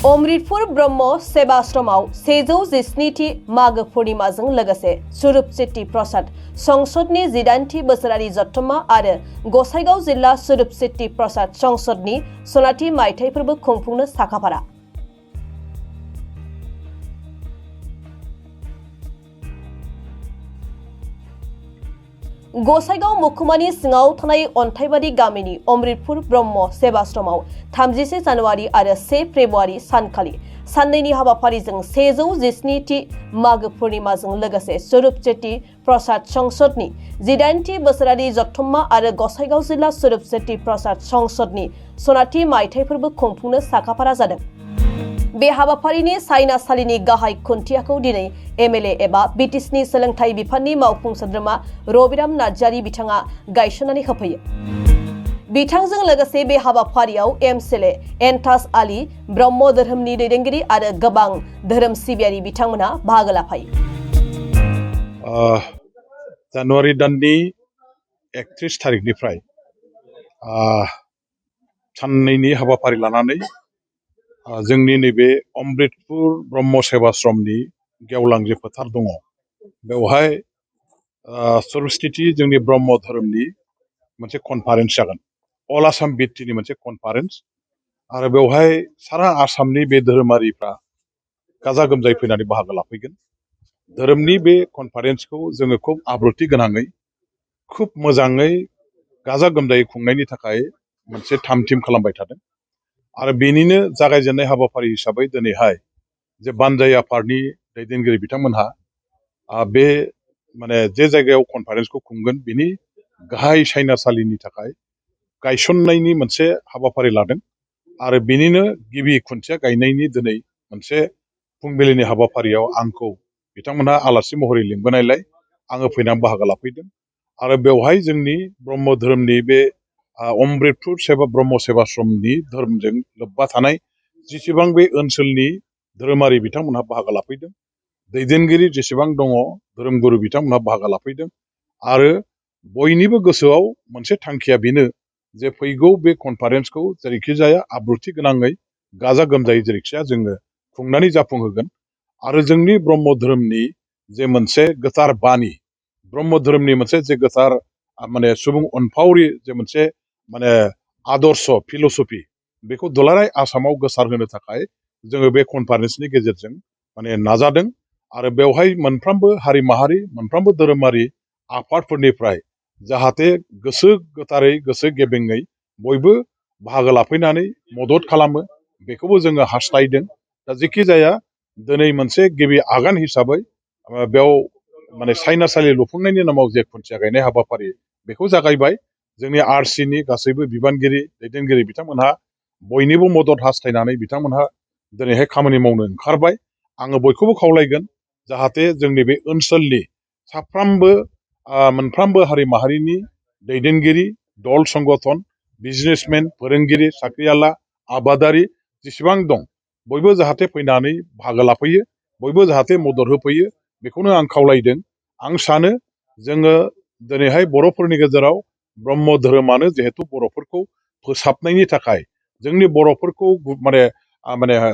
अमृतपुर ब्रह्म सेवाश्रमाव 117थि मागो पूर्णिमाजों लोगोसे स्वरूप सिद्धि प्रसाद संसदनि 18थि बोसोरारि जथुम्मा आरो गसाइगाव जिल्ला स्वरूप सिद्धि प्रसाद संसदनि सनाथि मायथाइ फोरबो खुंफुंनो साखाफारा। गसाइगाव महकुमानि सिङाव थानाय अन्थाइबारि गामिनि अमृतपुर ब्रह्म सेवाश्रमाव 30 जानुवारि आरो 1 फेब्रुवारि सानखालि साननैनि हाबाफारिजों 117थि मागो पूर्णिमाजों लोगोसे स्वरूप सिद्धि प्रसाद संसदनि 18थि बोसोरारि जथुम्मा आरो गसाइगाव जिल्ला स्वरूप सिद्धि प्रसाद संसदनि सनाथि मायथाइ फोरबो खुंफुंनो साखाफारा जादों। बे हाबाफारिनि सायनासालिनि गाहाय खुन्थियाखौ दिनै एमएलए एबा बिटिसिनि सोलोंथाइ बिफाननि मावफुं सोद्रोमा रबिराम नार्जारी बिथाङा गायसननानै होफैयो। बिथांजों लोगोसे बे हाबाफारियाव एमएलए एन्टास आली, ब्रह्म धोरोमनि दैदेनगिरि आरो गोबां धोरोम सिबियारि बिथांमोना बाहागो लाफायो। जानुवारि दाननि 31 थारिखनिफ्राय साननैनि हाबाफारि लानानै जोंनि नैबे अमृतपुर ब्रह्म सेवाश्रमनि गेवलां फोथार दङ बेवहाय स्वरूप सिद्धि जोंनि ब्रह्म धोरोमनि मोनसे कनफारेन्स जागोन। अल आसाम बिटिनि मोनसे कनफारेन्स आरो बेवहाय सारा आसामनि बे धोरोमारिफ्रा गाजा गोमजायै फैनानै बाहागो लाफैगोन। धोरोमनि बे कनफारेन्सखौ जोङो खुब आब्रुथि गोनाङै खुब मोजाङै गाजा गोमजायै खुंनायनि थाखाय मोनसे थाम-थिम खालामबाय थादों आरो बेनिनो जागायजेननाय हाबाफारि हिसाबै दिनैहाय जे बानजाय आफादनि दैदेनगिरि बिथांमोनहा बे जे जायगायाव कनफारेन्सखौ खुंगोन बिनि गाहाय सायनासालिनि थाखाय गायसननायनि मोनसे हाबाफारि लादों आरो बेनिनो गिबि खुन्थिया गायनायनि दिनै मोनसे फुंबिलिनि हाबाफारियाव आंखौ बिथांमोनहा आलासि महरै लिंबोनायलाय आङो फैनानै बाहागो लाफैदों आरो बेवहाय जोंनि ब्रह्म धोरोमनि बे अमृतपुर ब्रह्म सेवाश्रमनि धोरोमजों लोब्बा थानाय जेसेबां बे ओनसोलनि धोरोमारि बिथांमोनहा बाहागो लाफैदों, दैदेनगिरि जेसेबां दङ धोरोमगुरु बिथांमोनहा बाहागो लाफैदों आरो बयनिबो गोसोआव मोनसे थांखिया बेनो जे फैगौ बे कनफारेन्सखौ जेरैखिजाया आब्रुथि गोनाङै गाजा गोमजायै जेरैखिजाया जोङो खुंनानै जाफुंहोगोन आरो जोंनि ब्रह्म धोरोमनि जे मोनसे गोथार बानि, ब्रह्म धोरोमनि मोनसे जे गोथार सुबुं अनफावरि जे मोनसे आदर्श फिलसफि बेखौ दुलाराय आसामाव गोसारहोनो थाखाय जोङो बे कनफारेन्सनि गेजेरजों नाजादों आरो बेवहाय मोनफ्रोमबो हारि माहारि मोनफ्रोमबो धोरोमारि आफादफोरनिफ्राय जाहाथे गोसो गोथारै गोसो गेबेङै बयबो बाहागो लाफैनानै मदद खालामो बेखौबो जोङो हास्थायदों। दा जेखि जाया दिनै मोनसे गिबि आगान हिसाबै बेयाव सायनासालि लुफुंनायनि नामाव जे खुन्थिया गायनाय हाबाफारि बेखौ जागायबाय। जोंनि आरसिनि गासैबो बिबानगिरि दैदेनगिरि बिथांमोनहा बयनिबो मदद हास्थायनानै बिथांमोनहा दिनैहाय खामानि मावनो ओंखारबाय। आङो बयखौबो खावलायगोन जाहाथे जोंनि बे ओनसोलनि साफ्रोमबो मोनफ्रोमबो हारि माहारिनि दैदेनगिरि, दल संगठन, बिजनेसमेन, फोरोंगिरि, साख्रिआला, आबादारि जेसेबां दं बयबो जाहाथे फैनानै बाहागो लाफैयो, बयबो जाहाथे मदद होफैयो बेखौनो आं खावलायदों। आं सानो जोङो दिनैहाय बर'फोरनि गेजेराव ब्रह्म धोरोमानो जिहेतु बर'फोरखौ फोसाबनायनि थाखाय जोंनि बर'फोरखौ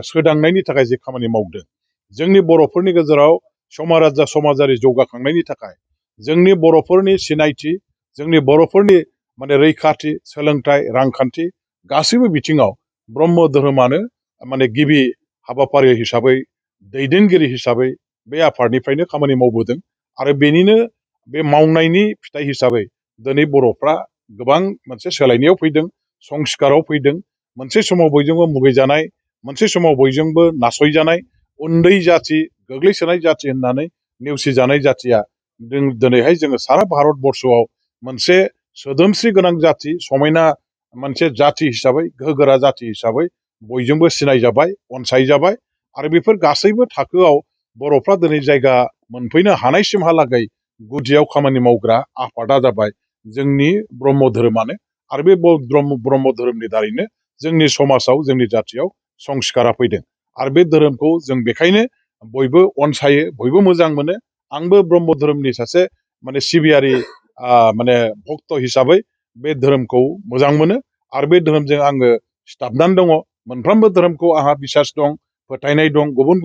सोदांनायनि थाखाय जे खामानि मावदों, जोंनि बर'फोरनि गेजेराव समाजारि जौगाखांनायनि थाखाय जोंनि बर'फोरनि सिनायथि, जोंनि बर'फोरनि रैखाथि, सोलोंथाइ, रांखान्थि गासैबो बिथिङाव ब्रह्म धोरोमानो गिबि हाबाफारि हिसाबै दैदेनगिरि हिसाबै बे आफादनिफ्रायनो खामानि मावबोदों आरो बेनिनो बे मावनायनि फिथाइ हिसाबै दिनै बर'फ्रा गोबां मोनसे सोलायनायाव फैदों, संस्काराव फैदों। मोनसे समाव बयजोंबो मुगैजानाय, मोनसे समाव बयजोंबो नासयजानाय, उन्दै जाथि, गोग्लैसोनाय जाथि होननानै नेवसिजानाय जाथिया दिनैहाय जोङो सारा भारत बर्षआव मोनसे सोदोमस्रि गोनां जाथि, समायना मोनसे जाथि हिसाबै, गोहोगोरा जाथि हिसाबै बयजोंबो सिनायजाबाय, अनसायजाबाय आरो बेफोर गासैबो थाखोआव बर'फ्रा दिनै जायगा मोनफैनो हानायसिमहालागै गुदियाव खामानि मावग्रा आफादा जाबाय जोंनि ब्रह्म धोरोमानो आरो बे ब्रह्म धोरोमनि दारैनो जोंनि समाजाव, जोंनि जाथियाव संस्कारा फैदों आरो बे धोरोमखौ जों बेखायनो बयबो अनसायो, बयबो मोजां मोनो। आंबो ब्रह्म धोरोमनि सासे सिबियारि भक्त हिसाबै बे धोरोमखौ मोजां मोनो आरो बे धोरोमजों आङो सिथाबनानै दङ। मोनफ्रोमबो धोरोमखौ आंहा बिसास दं, फोथायनाय दं, गुबुन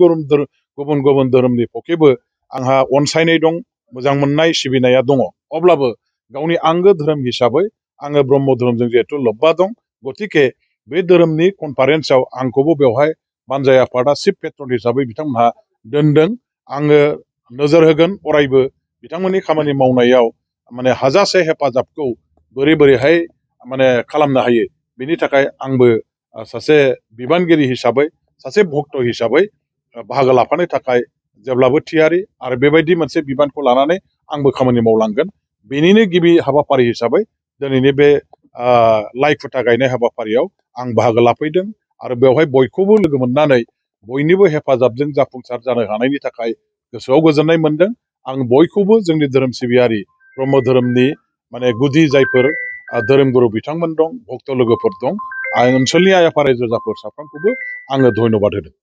गुबुन धोरोमनि पक्षेबो आंहा अनसायनाय दं, मोजां मोननाय सिबिनाया दङ। अब्लाबो गावनि आंगो धोरोम हिसाबै आङो ब्रह्म धोरोमजों जिहेथु लोब्बा दं, गतिके बे धोरोमनि कनफारेन्सआव आंखौबो बेवहाय बानजाय आफादा चिफ पेट्रन हिसाबै बिथांमोनहा दोनदों। आङो नोजोर होगोन अरायबो बिथांमोननि खामानि मावनायाव माने हाजासे हेफाजाबखौ बोरैहाय माने खालामनो हायो, बेनि थाखाय आंबो सासे बिबानगिरि हिसाबै, सासे भक्त हिसाबै बाहागो लाफानो थाखाय जेब्लाबो थियारि आरो बेबायदि मोनसे बिबानखौ लानानै आंबो खामानि मावलांगोन। बेनिनो गिबि हाबाफारि हिसाबै दिनैनि बे लाइ खुथा गायनाय हाबाफारियाव आं बाहागो लाफैदों आरो बेवहाय बयखौबो लोगो मोननानै बयनिबो हेफाजाबजों जाफुंसार जानो हानायनि थाखाय गोसोआव गोजोननाय मोनदों। आं बयखौबो जोंनि धोरोम सिबियारि ब्रह्म धोरोमनि माने गुदि जायफोर धोरोमगुरु बिथांमोन दं, भक्त लोगोफोर दं, आं ओनसोलनि आइ आफा रायजो राजाफोर साफ्रोमखौबो आङो धन्यबाद होदों।